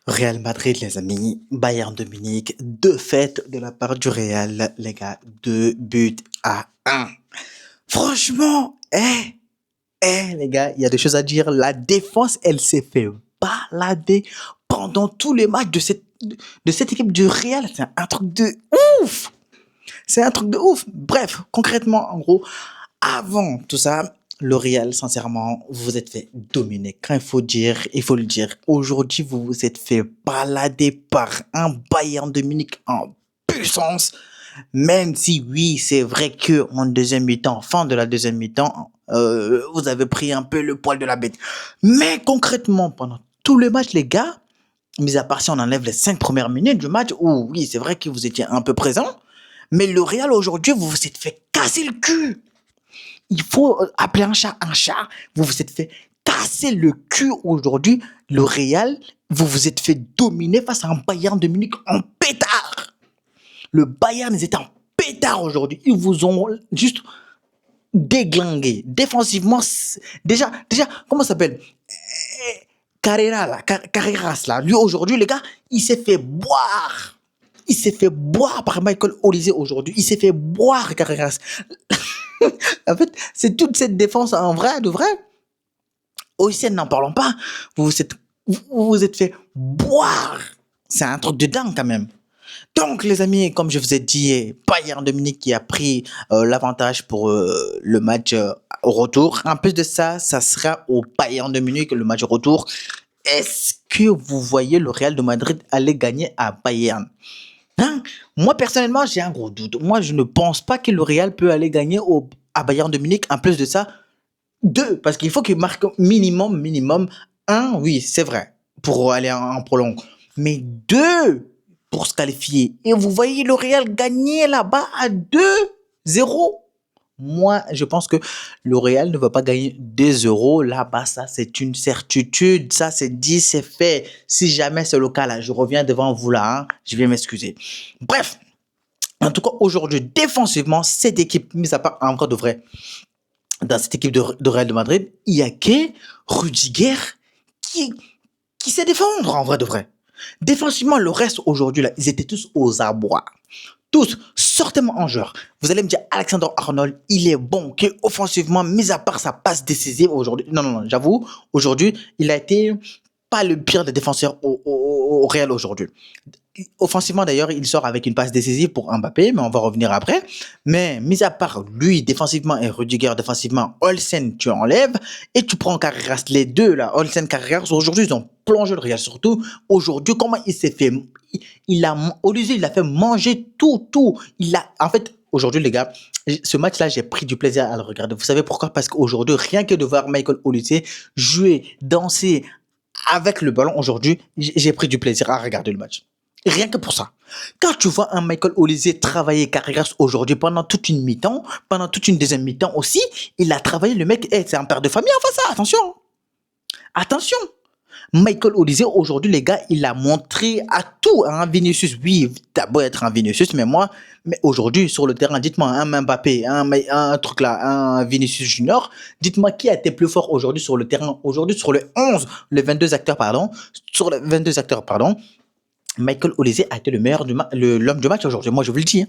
Real Madrid, les amis, Bayern de Munich, défaite de la part du Real, les gars, 2 buts à 1. Franchement, les gars, il y a des choses à dire. La défense, elle s'est fait balader pendant tous les matchs de cette équipe du Real. C'est un truc de ouf! C'est un truc de ouf. Bref, concrètement, en gros, avant tout ça, le Real, sincèrement, vous vous êtes fait dominer. Quand il faut dire, il faut le dire. Aujourd'hui, vous vous êtes fait balader par un Bayern de Munich en puissance. Même si, oui, c'est vrai que en deuxième mi-temps, fin de la deuxième mi-temps, vous avez pris un peu le poil de la bête. Mais concrètement, pendant tout le match, les gars, mis à part si on enlève les 5 premières minutes du match, où oui, c'est vrai que vous étiez un peu présent, mais le Real aujourd'hui, vous vous êtes fait casser le cul. Il faut appeler un chat un chat. Vous vous êtes fait casser le cul aujourd'hui. Le Real, vous vous êtes fait dominer face à un Bayern de Munich en pétard. Le Bayern, ils étaient en pétard aujourd'hui. Ils vous ont juste déglingué. Défensivement, déjà, comment ça s'appelle? Carreras, là. Lui, aujourd'hui, les gars, il s'est fait boire. Il s'est fait boire par Michael Olise aujourd'hui. Il s'est fait boire, Carreras. En fait, c'est toute cette défense en vrai, de vrai. Olise, n'en parlons pas. Vous vous êtes fait boire. C'est un truc de dingue quand même. Donc, les amis, comme je vous ai dit, Bayern de Munich qui a pris l'avantage pour le match au retour. En plus de ça, ça sera au Bayern de Munich le match au retour. Est-ce que vous voyez le Real de Madrid aller gagner à Bayern? Hein? Moi, personnellement, j'ai un gros doute. Moi, je ne pense pas que le Real peut aller gagner à Bayern de Munich. En plus de ça, deux, parce qu'il faut qu'il marque minimum un, oui, c'est vrai, pour aller en prolong. Mais deux, pour se qualifier. Et vous voyez le Real gagner là-bas à 2-0. Moi, je pense que le Real ne va pas gagner 2 euros là-bas. Ça, c'est une certitude. Ça, c'est dit, c'est fait. Si jamais c'est le cas, là, je reviens devant vous là. Hein, je vais m'excuser. Bref, en tout cas, aujourd'hui, défensivement, cette équipe, mis à part en vrai de vrai, dans cette équipe de Real de Madrid, il y a que Rudiger qui, qui sait défendre en vrai de vrai. Défensivement, le reste aujourd'hui, là, ils étaient tous aux abois. Tous, sortez-moi en joueur. Vous allez me dire, Alexander Arnold, il est bon, que offensivement, mis à part sa passe décisive aujourd'hui. Non, non, non, j'avoue, aujourd'hui, il a été pas le pire des défenseurs au Real aujourd'hui. Offensivement, d'ailleurs, il sort avec une passe décisive pour Mbappé, mais on va revenir après. Mais, mis à part lui, défensivement, et Rudiger, défensivement, Olsen, tu enlèves, et tu prends Carreras, les deux, là, Olsen, Carreras, aujourd'hui, ils ont plongé le Real, surtout, aujourd'hui, comment il s'est fait, Olise, il a fait manger tout. En fait, aujourd'hui, les gars, ce match-là, j'ai pris du plaisir à le regarder. Vous savez pourquoi? Parce qu'aujourd'hui, rien que de voir Michael Olise jouer, danser avec le ballon aujourd'hui, j'ai pris du plaisir à regarder le match. Rien que pour ça. Quand tu vois un Michael Olise travailler Carreras aujourd'hui pendant toute une mi-temps, pendant toute une deuxième mi-temps aussi, il a travaillé le mec, c'est un père de famille, enfin ça, attention. Attention. Michael Olise, aujourd'hui, les gars, il a montré à tout. Hein, Vinicius, oui, t'as beau être un Vinicius, mais aujourd'hui, sur le terrain, dites-moi, un Mbappé, un truc là, un Vinicius Junior, dites-moi qui a été plus fort aujourd'hui sur le terrain, aujourd'hui, sur le 11, les 22 acteurs, pardon, sur les 22 acteurs, pardon, Michael Olise a été le meilleur l'homme du match aujourd'hui. Moi, je vous le dis. Hein.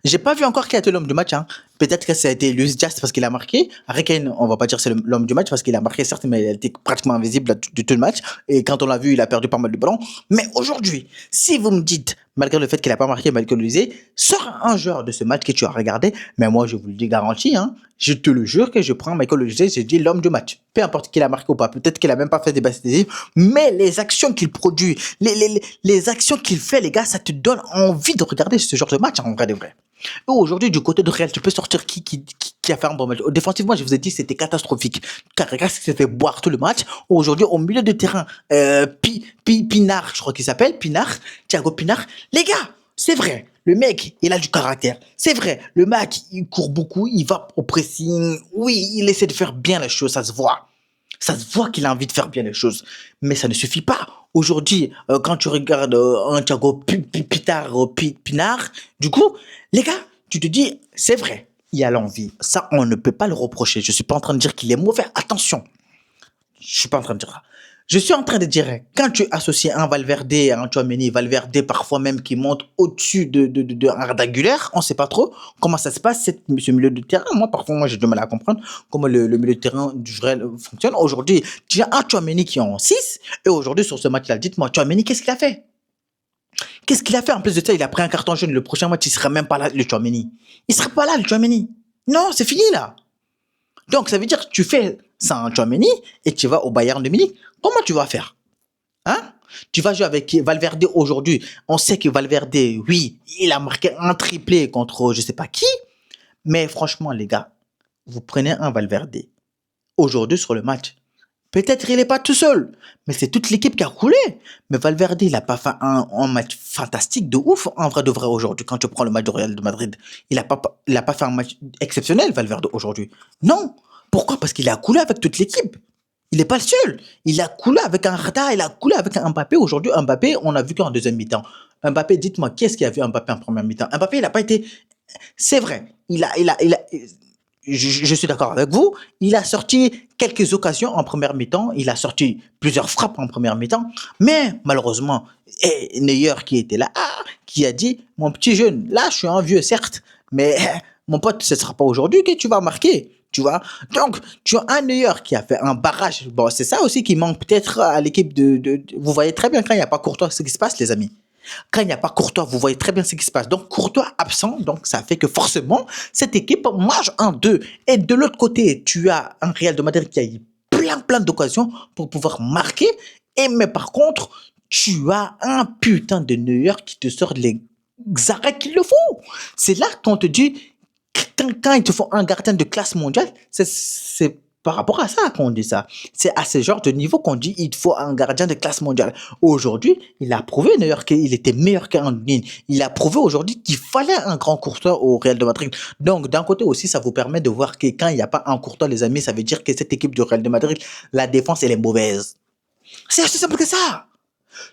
J'ai pas vu encore qui a été l'homme du match. Hein. Peut-être que ça a été Luis Diaz parce qu'il a marqué. Harry Kane, on va pas dire c'est l'homme du match parce qu'il a marqué certes, mais il a été pratiquement invisible de tout le match. Et quand on l'a vu, il a perdu pas mal de ballons. Mais aujourd'hui, si vous me dites, malgré le fait qu'il a pas marqué Michael Olise, sort un joueur de ce match que tu as regardé. Mais moi, je vous le dis garanti. Hein, je te le jure que je prends Michael Olise, je dis l'homme du match. Peu importe qu'il a marqué ou pas. Peut-être qu'il a même pas fait des passes décisives. Mais les actions qu'il produit, les actions qu'il fait, les gars, ça te donne envie de regarder ce genre de match en vrai de vrai. Et aujourd'hui, du côté de Real, tu peux sortir qui a fait un bon match. Défensivement, je vous ai dit, c'était catastrophique. Carreras s'est fait boire tout le match. Aujourd'hui, au milieu de terrain, Pinard, je crois qu'il s'appelle, Thiago Pinard. Les gars, c'est vrai, le mec, il a du caractère. C'est vrai, le mec, il court beaucoup, il va au pressing. Oui, il essaie de faire bien les choses, ça se voit. Ça se voit qu'il a envie de faire bien les choses. Mais ça ne suffit pas. Aujourd'hui, quand tu regardes un Thiago Pinard, du coup, les gars, tu te dis, c'est vrai, il y a l'envie. Ça, on ne peut pas le reprocher. Je suis pas en train de dire qu'il est mauvais. Attention. Je suis pas en train de dire ça. Je suis en train de dire, quand tu associes un Valverde à un Tchouaméni, Valverde parfois même qui monte au-dessus de Arda Güler, on ne sait pas trop comment ça se passe, ce milieu de terrain. Moi, parfois, j'ai du mal à comprendre comment le milieu de terrain du Real fonctionne. Aujourd'hui, tu as un Tchouaméni qui est en 6, et aujourd'hui, sur ce match-là, dites-moi, Tchouaméni, qu'est-ce qu'il a fait? Qu'est-ce qu'il a fait? En plus de ça, il a pris un carton jaune. Le prochain match, il ne sera même pas là, le Tchouaméni. Il ne sera pas là, le Tchouaméni. Non, c'est fini, là. Donc, ça veut dire que tu fais ça en Tchouaméni et tu vas au Bayern de Munich. Comment tu vas faire? Hein? Tu vas jouer avec Valverde aujourd'hui. On sait que Valverde, oui, il a marqué un triplé contre je sais pas qui. Mais franchement, les gars, vous prenez un Valverde aujourd'hui sur le match. Peut-être il n'est pas tout seul, mais c'est toute l'équipe qui a roulé. Mais Valverde, il n'a pas fait un match fantastique de ouf, en vrai de vrai aujourd'hui. Quand tu prends le match du Real de Madrid, il a pas fait un match exceptionnel, Valverde, aujourd'hui. Non. Pourquoi? Parce qu'il a coulé avec toute l'équipe. Il n'est pas le seul. Il a coulé avec un Rada, il a coulé avec un Mbappé. Aujourd'hui, Mbappé, on a vu qu'en deuxième mi-temps. Mbappé, dites-moi, qui est-ce qui a vu Mbappé en première mi-temps? Mbappé, il n'a pas été. C'est vrai. Je suis d'accord avec vous. Il a sorti quelques occasions en première mi-temps. Il a sorti plusieurs frappes en première mi-temps. Mais malheureusement, Neuer qui était là, qui a dit, mon petit jeune, là, je suis un vieux, certes, mais mon pote, ce ne sera pas aujourd'hui que tu vas marquer. Tu vois? Donc, tu as un Neuer qui a fait un barrage. Bon, c'est ça aussi qui manque peut-être à l'équipe Vous voyez très bien quand il n'y a pas Courtois ce qui se passe, les amis. Quand il n'y a pas Courtois, vous voyez très bien ce qui se passe. Donc, Courtois absent, donc ça fait que forcément, cette équipe marche en deux. Et de l'autre côté, tu as un Real de Madrid qui a eu plein d'occasions pour pouvoir marquer. Mais par contre, tu as un putain de Neuer qui te sort les arrêts qu'il le faut. C'est là qu'on te dit, quand ils te font un gardien de classe mondiale, c'est par rapport à ça qu'on dit ça. C'est à ce genre de niveau qu'on dit il faut un gardien de classe mondiale. Aujourd'hui, il a prouvé d'ailleurs qu'il était meilleur qu'un ligne. Il a prouvé aujourd'hui qu'il fallait un grand Courtois au Real de Madrid. Donc, d'un côté aussi, ça vous permet de voir que quand il n'y a pas un Courtois, les amis, ça veut dire que cette équipe du Real de Madrid, la défense, elle est mauvaise. C'est aussi simple que ça.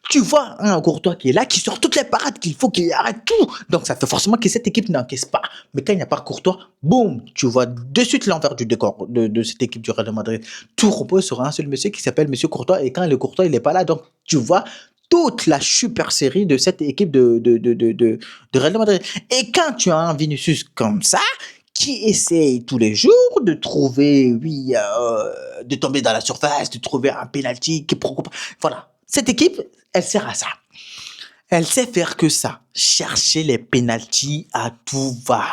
Tu vois un Courtois qui est là, qui sort toutes les parades qu'il faut, qu'il arrête tout. Donc ça fait forcément que cette équipe n'encaisse pas. Mais quand il n'y a pas Courtois, boum, tu vois de suite l'envers du décor de cette équipe du Real de Madrid. Tout repose sur un seul monsieur qui s'appelle Monsieur Courtois. Et quand le Courtois, il n'est pas là, donc tu vois toute la super série de cette équipe de Real de Madrid. Et quand tu as un Vinicius comme ça, qui essaye tous les jours de trouver, oui, de tomber dans la surface, de trouver un penalty, voilà. Cette équipe, elle sert à ça. Elle sait faire que ça. Chercher les pénaltys à tout va.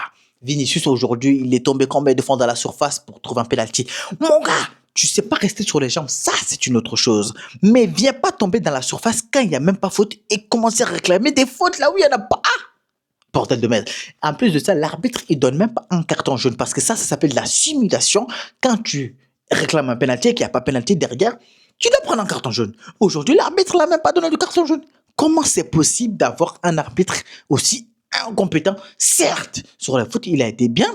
Vinicius, aujourd'hui, il est tombé combien de fois dans la surface pour trouver un penalty? Mon gars, tu sais pas rester sur les jambes, ça c'est une autre chose. Mais viens pas tomber dans la surface quand il n'y a même pas faute et commencer à réclamer des fautes là où il n'y en a pas. Bordel de merde. En plus de ça, l'arbitre, il donne même pas un carton jaune parce que ça s'appelle la simulation. Quand tu réclames un penalty et qu'il n'y a pas penalty derrière, tu dois prendre un carton jaune. Aujourd'hui, l'arbitre l'a même pas donné de carton jaune. Comment c'est possible d'avoir un arbitre aussi incompétent? Certes, sur la foot, il a été bien,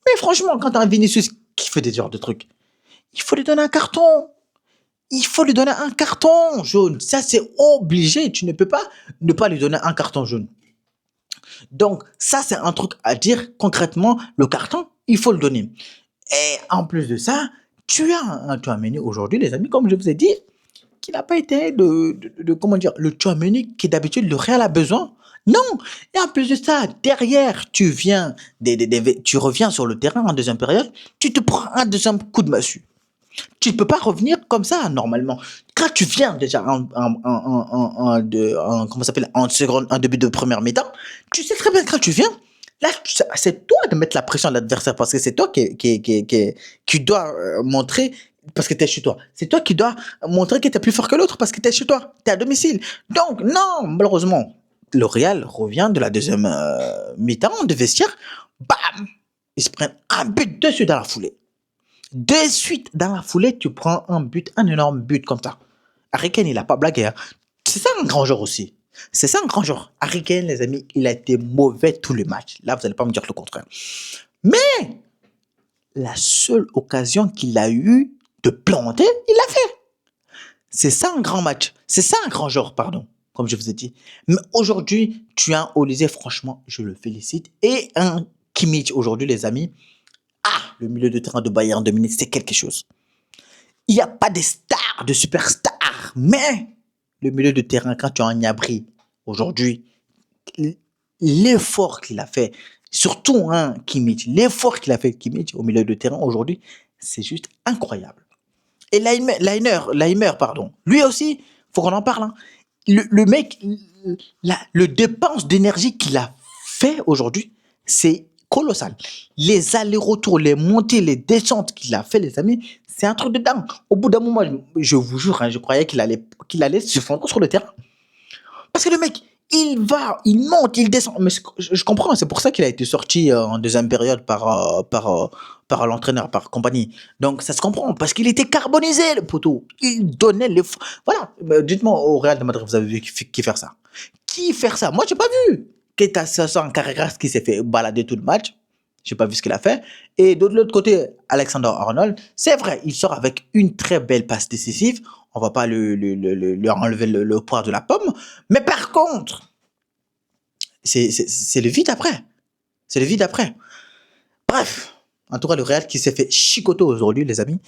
mais franchement, quand tu as un Vinicius qui fait des genres de trucs, il faut lui donner un carton. Il faut lui donner un carton jaune. Ça, c'est obligé. Tu ne peux pas ne pas lui donner un carton jaune. Donc, ça, c'est un truc à dire concrètement. Le carton, il faut le donner. Et en plus de ça, tu as un Tchouaméni aujourd'hui, les amis, comme je vous ai dit, qui n'a pas été comment dire, le Tchouaméni qui d'habitude le Real a besoin. Non. Et en plus de ça, derrière, tu reviens sur le terrain en deuxième période, tu te prends un deuxième coup de massue. Tu ne peux pas revenir comme ça, normalement. Quand tu viens déjà comment ça s'appelle, en début de première mi-temps, tu sais très bien quand tu viens, là, c'est toi de mettre la pression à l'adversaire parce que c'est toi qui dois montrer, parce que tu es chez toi. C'est toi qui dois montrer que tu es plus fort que l'autre parce que tu es chez toi. Tu es à domicile. Donc, non, malheureusement, le Real revient de la deuxième mi-temps de vestiaire. Bam! Ils se prennent un but dessus dans la foulée. De suite, dans la foulée, tu prends un but, un énorme but comme ça. Harry Kane, il n'a pas blagué. Hein. C'est ça un grand joueur aussi. C'est ça un grand joueur. Harry Kane, les amis, il a été mauvais tout le match. Là, vous n'allez pas me dire le contraire. Mais la seule occasion qu'il a eu de planter, il l'a fait. C'est ça un grand match. C'est ça un grand joueur, pardon, comme je vous ai dit. Mais aujourd'hui, tu as un Olysée, franchement, je le félicite. Et un Kimmich, aujourd'hui, les amis, le milieu de terrain de Bayern de Munich, c'est quelque chose. Il n'y a pas de stars, de superstars défendre. Mais le milieu de terrain, quand tu as un Gnabry aujourd'hui, l'effort qu'il a fait, surtout Kimmich, l'effort qu'il a fait Kimmich au milieu de terrain aujourd'hui, c'est juste incroyable. Et Leimer, pardon, lui aussi, faut qu'on en parle. Hein. Le mec, le dépense d'énergie qu'il a fait aujourd'hui, c'est colossal. Les allers-retours, les montées, les descentes qu'il a fait, les amis, c'est un truc de dingue. Au bout d'un moment, je vous jure, je croyais qu'il allait se fondre sur le terrain. Parce que le mec, il monte, il descend. Mais je comprends, c'est pour ça qu'il a été sorti en deuxième période par l'entraîneur, par compagnie. Donc ça se comprend, parce qu'il était carbonisé, le poteau. Il donnait les... Voilà, dites-moi au Real de Madrid, vous avez vu qui faire ça? Qui faire ça? Moi, j'ai pas vu. Keita Sasson Carreras qui s'est fait balader tout le match. J'ai pas vu ce qu'il a fait. Et de l'autre côté, Alexander Arnold, c'est vrai, il sort avec une très belle passe décisive. On va pas lui enlever le poids de la pomme. Mais par contre, c'est le vide après. C'est le vide après. Bref, en tout cas, le Real qui s'est fait chicoter aujourd'hui, les amis.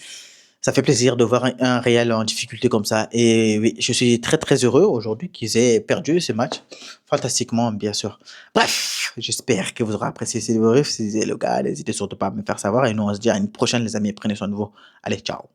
Ça fait plaisir de voir un Real en difficulté comme ça. Et oui, je suis très très heureux aujourd'hui qu'ils aient perdu ce match. Fantastiquement, bien sûr. Bref, j'espère que vous aurez apprécié ces débriefs. Si c'est le cas, n'hésitez surtout pas à me faire savoir. Et nous, on se dit à une prochaine, les amis. Prenez soin de vous. Allez, ciao.